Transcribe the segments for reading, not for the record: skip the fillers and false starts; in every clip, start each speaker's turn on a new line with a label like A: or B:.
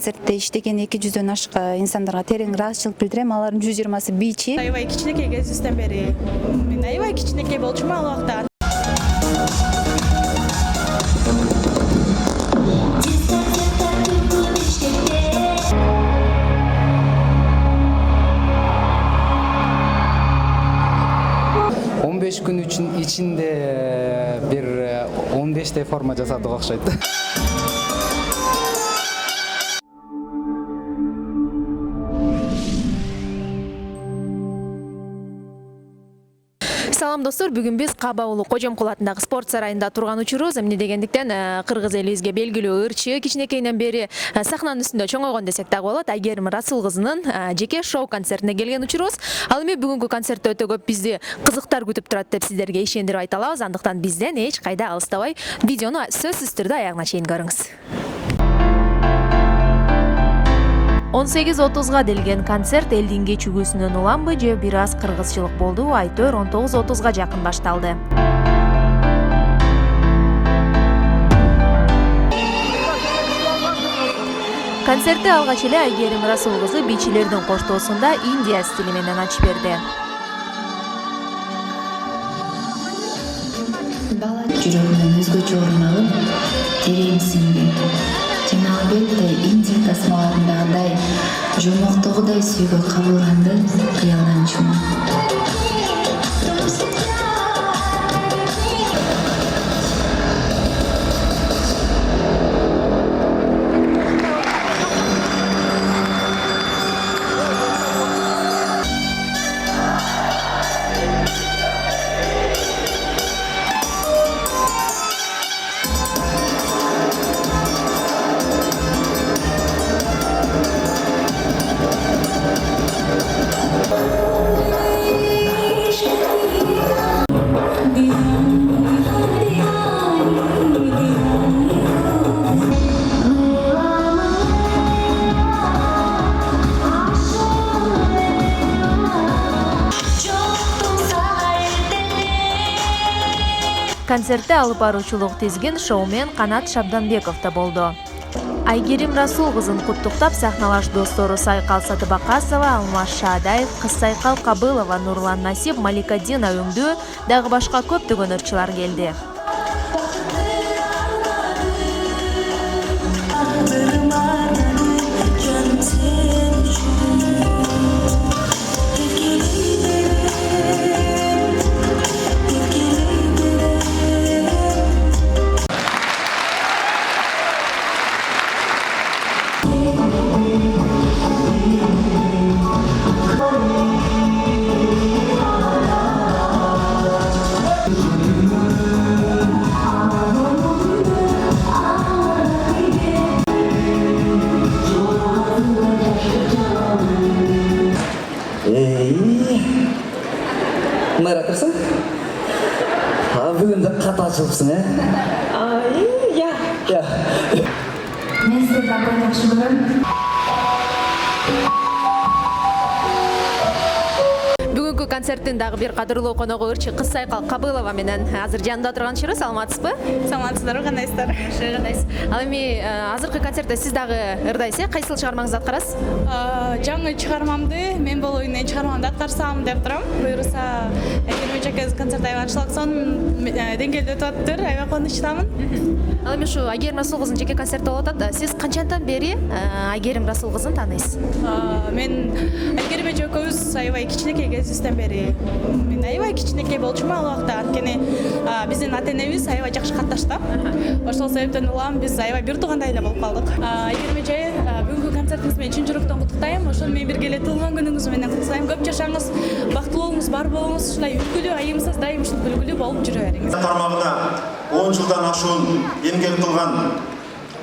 A: концертте иштеген 200-дөн ашык инсандарга терең ыраазычылык билдирем. Алардын 120сы бийчи.
B: Аябай кичинекей кезибизден бери мен аябай кичинекей болчумун ал убакта.
C: Күн içinde bir 15 forma жасадык окшойт.
D: Салам достор, бүгүн биз Каба уулу Кожомкул атындагы спорт сарайында турган учурубуз. Эмне дегендиктен кыргыз элибизге белгилүү ырчы кичинекейинен бери сахнанын үстүндө чоңойгон десек дагы болот. Айгерим Расул кызынын жеке шоу концертине келген учурубуз. Ал эми бүгүнкү концертте өтө көп бизди кызыктар күтүп турат деп сиздерге ишендирип айта алабыз. Андыктан бизден эч кайда алыстабай видеону сөзсүз түрдө аягына чейин көрүңүз. 18:30га делген концерт элдин кечүүгүсүнөн уламбы же бир аз кыргызчылык болду, айтор 19:30га жакын башталды. Концертти алгач эле Айгерим Расул кызы бийчилердин коштоосунда Индия стили менен ачып берди.
E: Бала жүрөгүнөн өзгөчө орун алып, терең сиңди. Жана албетте Индия тасмаларындагыдай жомоктогудай сүйгө кабылганды кыялданчумун.
D: Концертте алып баруучулук тизген шоумен Канат Шабданбеков да болду. Айгерим Расул кызын куттуктап сахналаш достору Сайкал Сатыбакасова, Алмаз Шаадаев, Кыз Сайкал Кабылова, Нурлан Насип, Малика Дина Өңдүү дагы башка көптөгөн ырчылар келди.
F: Мыйратырсың? Бүгін де қатал жылыпсың, Я.
E: Мен сізді апай жақшы көрем.
D: Бүгүнкү концерттин дагы бир кадырлуу коногу ырчы Кыз Сайкал Кабылова менен азыр жанында турган чыры. Саламатсызбы?
B: Саламатсыздарбы, кандайсыздар?
D: Кандайсыз? Ал эми азыркы концертте сиз дагы ырдайсыз, кайсыл чыгармаңызды аткарасыз?
B: Жаңы чыгармамды мен болуу эмне чыгармамды аткарсам деп турам. Буюрса, Айгерим эжекебиз концерт аябай анчалык деңгээлде өтүп атыптыр. Аябай кубанычтамын.
D: Ал эми ушу Айгерим Расул кызынын жеке концерти болуп атат. Сиз канчадан бери Айгерим Расул кызын тааныйсыз?
B: Мен Айгерим эжекебиз аябай кичинекей кезибизден бери мен аябай кичинекей болчумун ал убакта. Анткени биздин ата-энебиз аябай жакшы катташты. Ошол себептен улам биз аябай бир туугандай эле болуп калдык. Айгерим эже, бүгүнкү концертиңиз менен чын жүрөктөн куттуктайм. Ошону менен бирге эле туулган күнүңүз менен куттуктайм. Көп жашаңыз, бактылуу болуңуз, бар болуңуз, ушундай үлгүлүү, айымсыз дайым ушул күлгүлүү болуп жүрө бериңиз.
G: Тармагында 10 жылдан ашуун эмгек кылган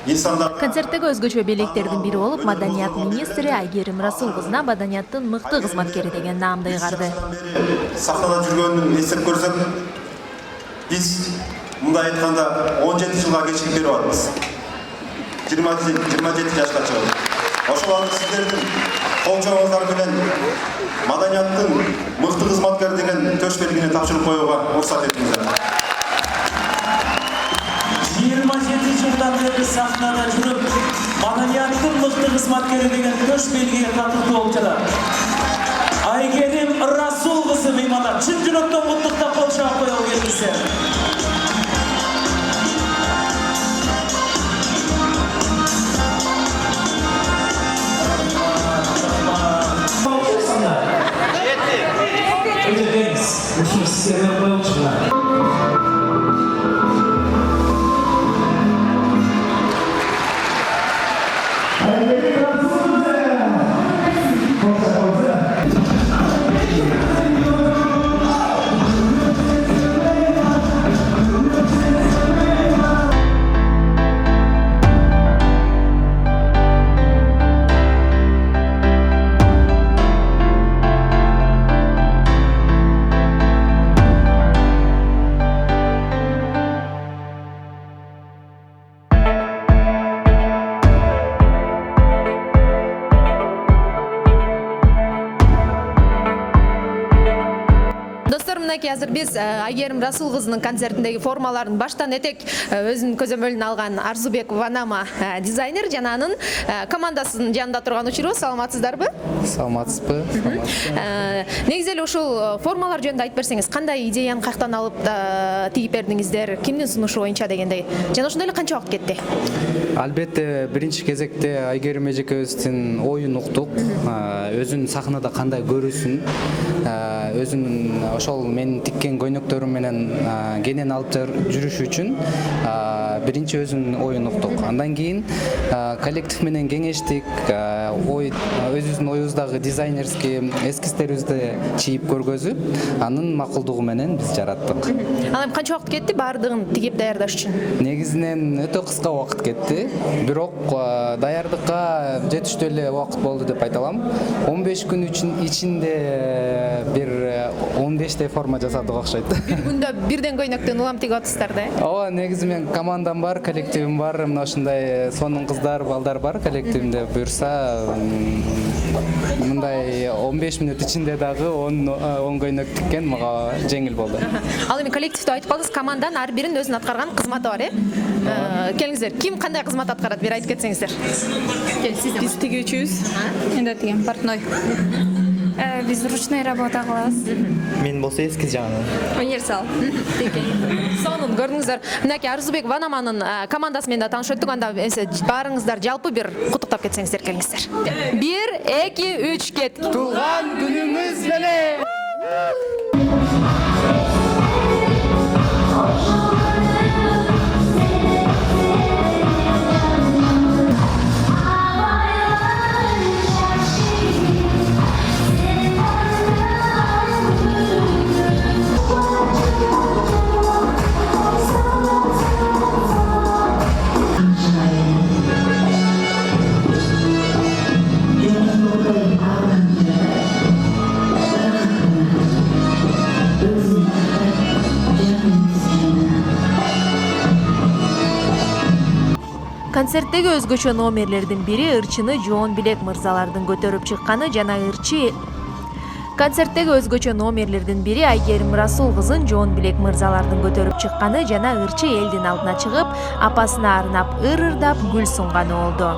G: инсандар.
D: Концерттеги өзгөчө белектердин бири болуп, маданият министри Айгерим Расул кызына маданияттын мыкты кызматкери деген наамды ыйгарды.
G: Сахнада жүргөнүн эсеп көрсөк, биз мындай айтканда 17 жылга кечирип берип атабыз. 27 жашка чыгып. Ошол сиздердин кол чабуулдар менен маданияттын мыкты кызматкер деген төш белгини тапшырып коюуга уруксат этиңиздер.
H: 27 жылдан бeri sahnada жүрüp
F: Madaniyatın mıhtı hizmetkeri degen köş belgiye katıldı olçalar. Aygerim Rasul kızı meymanlar. Çın cünökten mutlulukta kol şahı koyalı gelmişler. Ödedeniz. Uşun sizlere koyulçular.
D: Мынакей азыр биз Айгерим Расул кызынын концертиндеги формаларын баштан этек өзүнүн көзөмөлүнө алган Арзубек Ванама дизайнер жана анын командасынын жанында турган учурубуз. Саламатсыздарбы?
C: Саламатсызбы?
D: Негизи эле ушул формалар жөнүндө айтып берсеңиз, кандай идеяны каяктан алып тигип бердиңиздер, кимдин сунушу боюнча дегендей. Жана ошондой эле канча убакыт кетти?
C: Албетте биринчи кезекте Айгерим эжекебиздин оюн уктук, өзүн сахнада кандай көрүүсүн, өзүнүн ошол менин тиккен көйнөктөрүм менен кенен алып жүрүш үчүн биринчи өзүнүн оюн уктук. Андан кийин коллектив менен кеңештик, өзүбүздүн оюбуздагы дизайнерский эскизтерибизди чийип көргөзүп, анын макулдугу менен биз жараттык.
D: Ал эми канча убакыт кетти баардыгын тигип даярдаш үчүн?
C: Негизинен өтө кыска убакыт кетти, бирок даярдыкка жетиштүү эле убакыт болду деп айта алам. 15 күн ичинде бир 15 форма жасадык окшойт.
D: Бир күндө бирден көйнөктөн улам тигип атасыздар да?
C: Ооба, негизи мен командам бар, коллективим бар, мына ошондой сонун кыздар, балдар бар коллективимде. Буюрса, мындай 15 мүнөт ичинде дагы 10 көйнөк тиккен мага жеңил болду.
D: Ал эми коллективде айтып калдыңыз, команданын ар биринин өзүнүн аткарган кызматы бар, Келиңиздер, ким кандай кызмат аткарат, бир айтып кетсеңиздер.
B: Биз тигүүчүбүз. Мен тигем, портной.
E: Biz ручной работа кылабыз.
H: Мен болсо эскиз жагынан.
B: Универсал.
D: Сонун көрдүңүздөр. Мынакей Арзубек Ванаманын командасы менен да таанышып өттүк. Анда баарыңыздар жалпы бир куттуктап кетсеңиздер, келиңиздер. 1, 2, 3 кет.
C: Туулган күнүңүз менен.
D: Концерттеги өзгөчө номерлердин бири ырчыны жоон билек мырзалардын көтөрүп чыкканы жана Концерттеги өзгөчө номерлердин бири Айгерим Расул кызын жоон билек мырзалардын көтөрүп чыкканы жана ырчы элдин алдына чыгып, апасына арнап ыр-ырдап гүл сунганы болду.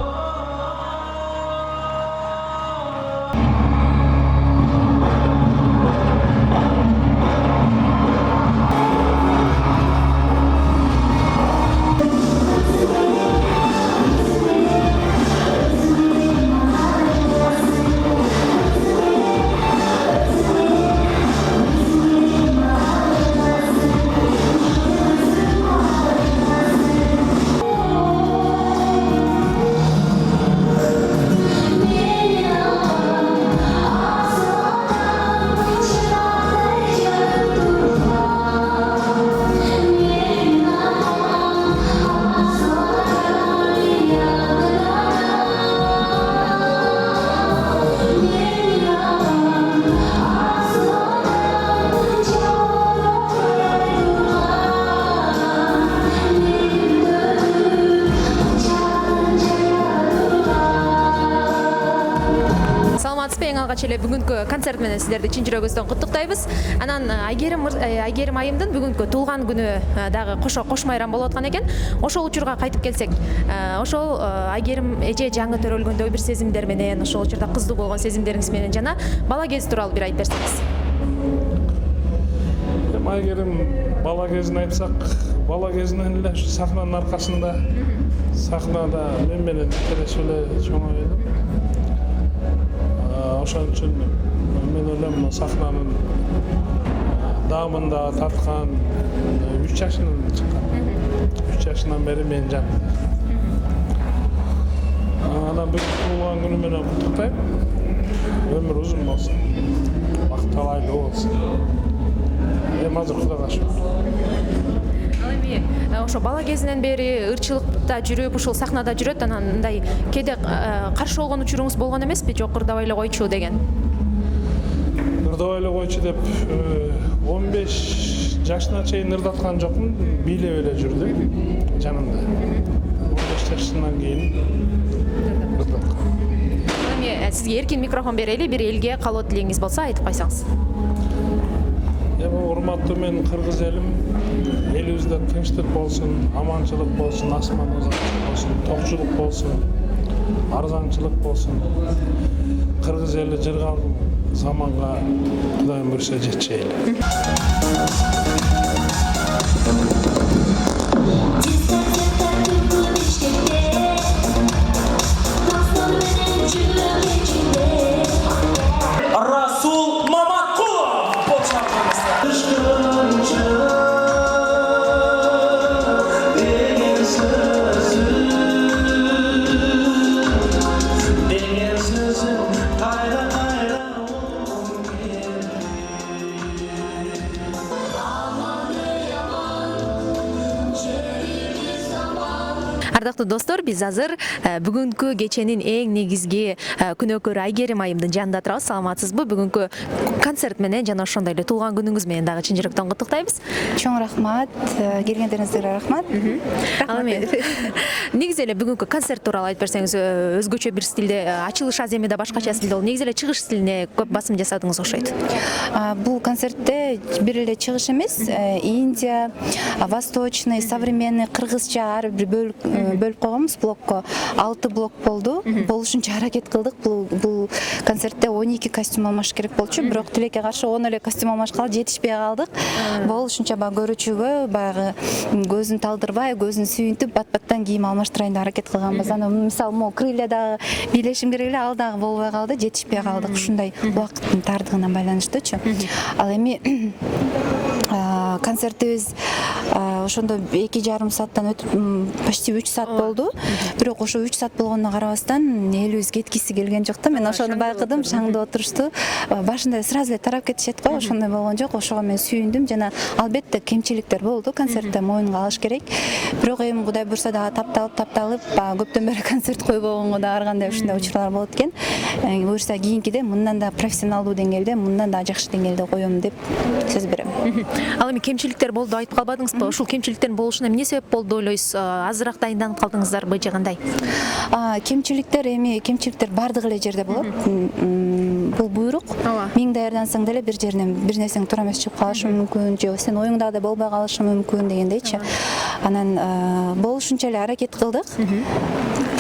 D: алгач эле бүгүнкү концерт менен сиздерди чын жүрөгүбүздөн куттуктайбыз. Анан Айгерим айымдын бүгүнкү туулган күнү дагы кош майрам болуп аткан экен. Ошол учурга кайтып келсек, ошол Айгерим эже жаңы төрөлгөндөгү бир сезимдер менен, ошол учурда кыздуу болгон сезимдериңиз менен жана бала кез тууралуу бир айтып берсеңиз.
I: Айгерим бала кезин айтсак, бала кезинен эле сахнанын аркасында сахнада мен менен тирешип эле чоңойдум. Ошон үчүн мен ойлойм сахнанын даамында тарткан 3 жашынан чыккан. 3 жашынан бери мен жанымда. Анан бүгүн туулган күнү менен куттуктайм. Өмүр узун болсун. Бакыт талайлуу болсун. Азыр Кудайга шүкүр.
D: Ал эми ошо бала кезинен бери ырчылыкта жүрүп, ушул сахнада жүрөт, анан мындай кээде каршы болгон учуруңуз болгон эмеспи? Жок, ырдабай эле койчу деген.
I: Ырдабай эле койчу деп 15 жашына чейин ырдаткан жокмун, бийлеп эле жүрдүм жанымда. 15 жашынан кийин ырдаткам.
D: Эми сизге эркин микрофон берели, бир элге калоо тилегиңиз болсо айтып койсоңуз.
I: Урматтуу мен кыргыз элим, элибизде тынчтык болсун, аманчылык болсун, асман озанчылык болсун, токчулук болсун, арзанчылык болсун. Кыргыз эли жыргалган заманга Кудайым буйрса жетишели.
F: Расул Маматкулов
D: Ардактуу достор, биз азыр бүгүнкү кеченин эң негизги күнөөкөрү Айгерим айымдын жанында турабыз. Саламатсызбы? Бүгүнкү концерт менен жана ошондой эле туулган күнүңүз менен дагы чын жүрөктөн куттуктайбыз.
A: Чоң рахмат, келгендериңизге рахмат.
D: Ал эми негизи эле бүгүнкү концерт тууралуу айтып берсеңиз, өзгөчө бир стилде, ачылыш аз эми да башкача стилде болду. Негизи эле чыгыш стилине көп басым жасадыңыз окшойт.
A: Бул концертте бир эле чыгыш эмес, Индия, восточный, современный, кыргызча ар бир бөлүп койгонбуз блокко. 6 блок болду. Болушунча аракет кылдык. Бул концертте 12 костюм алмаш керек болчу, бирок тилекке каршы 10 эле костюм алмашкала жетишпей калдык. Болушунча көрүүчүгө баягы көзүн талдырбай, көзүн сүйүнтүп, бат-баттан кийим алмаштырайын деп аракет кылганбыз. Анан мисалы могу крылья дагы бийлешим керек эле, ал дагы болбой калды, жетишпей калдык. Ушундай убакыттын тардыгынан байланыштуучу. Ал эми концертибиз ошондо 2,5 сааттан өтүп почти 3 саат болду. Бирок ошо 3 саат болгонуна карабастан элибиз кеткиси келген жок да. Мен ошону байкадым, шаңдып отурушту. Башында сразу эле тарап кетишет го, ошондой болгон жок. Ошого мен сүйүндүм жана албетте кемчиликтер болду. Концертте моюнга алыш керек. Бирок эми Кудай буйрса дагы тапталып, көптөн бери концерт койбогонго да ар кандай ушундай учурлар болот экен. Буйрса кийинкиде мындан да профессионалдуу деңгээлде, мындан да жакшы деңгээлде коем деп сөз берем.
D: Ал эми кемчиликтер болду айтып калбадыңызбы? Ушул кемчиликтердин болушуна эмне себеп болду ойлойсуз? Азыраак дайынданып калдыңыздарбы же кандай?
A: Кемчиликтер бардык эле жерде болот. Бул буйрук. Миң даярдансаң деле бир жеринен бир нерсең туура эмес чыгып калышы мүмкүн, же сен оюңдагыдай болбой калышы мүмкүн дегендейчи. Анан болушунча эле аракет кылдык.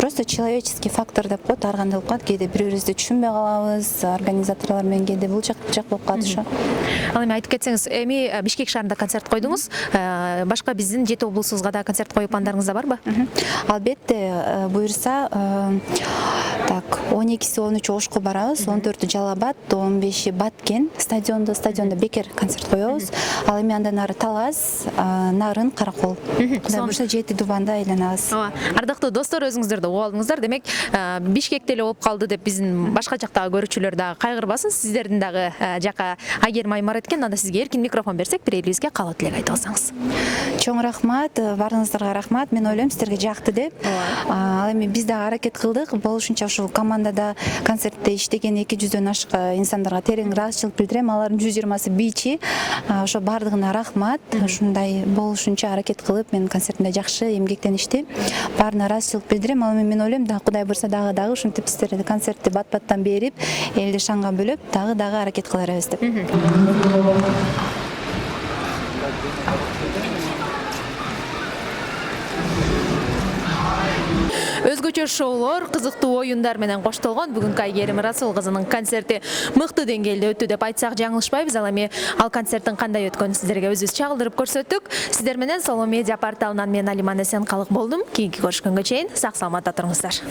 A: Просто человеческий фактор деп коет, ар кандай болуп калат. Кээде бири-бирибизди түшүнбөй калабыз, организаторлор менен кээде бул жак болуп калат ошо.
D: Ал эми айтып кетсеңиз, эми Бишкек шаарында концерт койдуңуз. Башка биздин Жети облусубузга да концерт коюп пландарыңыз да барбы?
A: Албетте, буйрса 12-си 13-чү Ошко барабыз, 14-ү Жалал-Абад, 15-и Баткен стадиондо бекер концерт коебуз. Ал эми андан ары Талас, Нарын, Каракол. Кудай буйрса 7 Дубанда айланабыз.
D: Ардактуу достор, өзүңүздөр да угуп алдыңыздар. Демек, Бишкекте эле болуп калды деп биздин башка жактагы көрүүчүлөр дагы кайгырбасын. Сиздердин дагы жака Айгерим айым бар экен. Анда сизге эркин микрофон берсек, бир элибизге калоо тилек айтып алсаңыз.
A: Чоң рахмат, баарыңыздарга рахмат. Мен ойлойм сиздерге жакты деп. Ал эми биз дагы аракет кылдык. Болушунча ушул командада концертте иштеген 200дөн ашык инсандарга терең ыраазычылык билдирем. Алардын 120сы бийчи. Ошо бардыгына рахмат. Ушундай болушунча аракет кылып, мен концертимде жакшы эмгектеништи. Баарына ыраазычылык билдирем. Ал эми мен ойлойм дагы Кудай буйрса дагы ушинтип сиздерди концертти бат-баттан берип, элди шаңга бөлөп, дагы аракет кыларбыз деп.
D: Өзгөчө шоулор, кызыктуу оюндар менен коштолгон бүгүнкү Айгерим Расул кызынын концерти мыкты деңгээлде өттү деп айтсак жаңылышпайбыз. Ал эми ал концерттин кандай өткөнүн сиздерге өзүбүз чагылдырып көрсөттүк. Сиздер менен Соло медиа порталынан мен Алиман Эсен калык болдум. Кийинки көрүшкөнгө чейин сак саламатта туруңуздар.